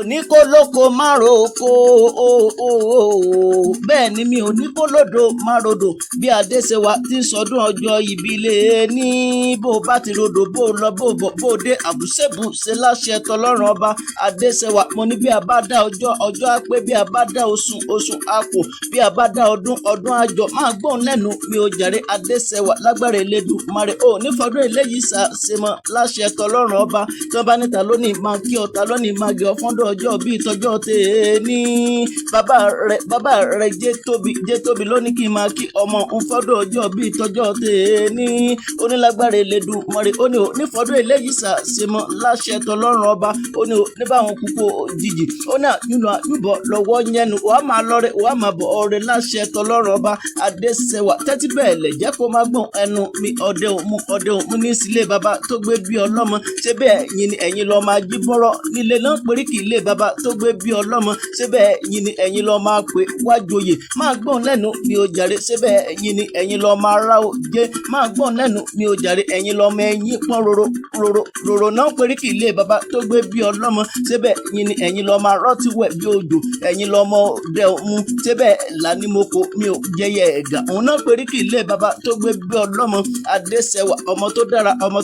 ní kó lóko má roko bẹ́ẹ̀ ni mi ò ní kó lódò má rodò bí Adéṣẹwà ti sọdún ọjọ́ ìbílẹ̀ ní bó bá ti rodò bó lọ bó bọ̀ bó dé àbùsẹ̀bù ṣe láṣẹ tọlọ́run ọba Adéṣẹwà mo ní bí a bá dá ọjọ́ á pé bí a bá dá oṣù á kò bí a bá dá ọdún àjọ máa gbóhùn lẹ́nu mi ò jàre Adéṣẹwà lágbára Elédùmarè ò ní fọdún eléyìí ṣàṣemọ láṣẹ tọlọ́run ọba tí wọ́n bá níta lónìí máa kí ọ̀tá lónìí máa gé ọ̀fọ́ndọ̀ ọjọ́ bíi tọjọ́ tèèní bàbá rẹ̀ jẹ́ tóbi lónìí kí n máa kí ọmọ ń fọdún ọjọ́ bíi tọjọ́ tèèní onílágbára Elédùmarè ó ní ò ní fọdún eléyìí ṣàṣemọ láṣẹ tọlọ́run ọba ó ní ò ní báwọn kúkú òjijì ó ní àyùbọ̀ lọ́wọ́ yẹnu wàá máa lọ́rẹ̀ wàá máa bọ̀ ọ̀rẹ́ láṣẹ tọlọ́run ọba Adéṣẹwà tẹ́tí bẹ́ẹ̀ lẹ̀ jẹ́ kó má gbọ́n ẹnu mi ọdẹ òmu ní sílé bàbá tó gbé bí ọlọ́mọ ṣé bẹ́ẹ̀ yín ni ẹ̀yin lọ́ọ́ máa jí bọ́rọ̀ nílé náà pérí kì í lé bàbá tó gbé bí ọlọ́mọ ṣé bẹ́ẹ̀ yín ni ẹ̀yin lọ́ọ́ máa pè wájòyè máa gbọ́n lẹ́nu mi ò jàre ṣé bẹ́ẹ̀ yín ni ẹ̀yin lọ́ọ́ máa rá o jẹ́ máa gbọ́n lẹ́nu mi ò jàre ẹ̀yin lọ́ọ́ máa ẹ̀yin pọ́n roro náà pérí kì í lé bàbá tó gbé bí ọlọ́mọ ṣé bẹ́ẹ̀ yín ni ẹ̀yin lọ́ọ́ máa rọ́tí wẹ̀ bí òjò ẹ̀yin lọ́ọ́ mọ ọdẹ òmu ṣé bẹ́ẹ̀ lánìmọ́kọ mi ò jẹyẹ ẹ̀gà òun náà pérí kì í lé bàbá tó gbé bí ọlọ́mọ Adéṣẹwà ọmọ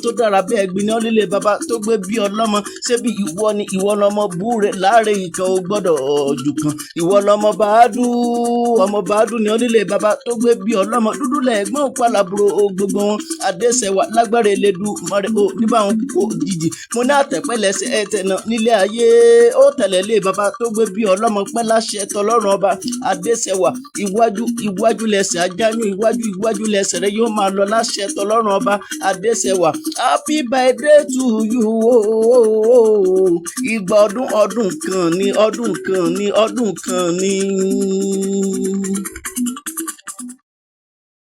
tó dára bẹ́ẹ̀ gbin ní ọ́lẹ́lẹ̀ bàbá tó gbé bí ọlọ́mọ ṣé bí ìwọ lọmọ búre láàrin ìkan ò gbọ́dọ̀ jù kan ìwọ lọmọ bàádù ní ọ́lẹ́lẹ̀ bàbá tó gbé bí ọlọ́mọ dúdú lẹ́ẹ̀gbọ́n òkú alábùrò gbogbo wọn Adéṣẹwà lágbára Elédùmarè ó níbà wọn kúkú òjijì mo ní àtẹ̀pẹ́lẹsẹ̀ ẹ̀tẹ̀nà nílé ayé ó tẹ̀lé lé bàbá tó gbé bí ọlọ́mọ pẹ́ láṣẹ tọlọ́run ọba Adéṣẹwà iwájú lẹsẹ̀ ajáyún iwájú lẹsẹ̀ rẹ yóò máa lọ láṣẹ tọlọ́run ọba Adéṣẹwà happy birthday to you ìgbà ọdún kan ní.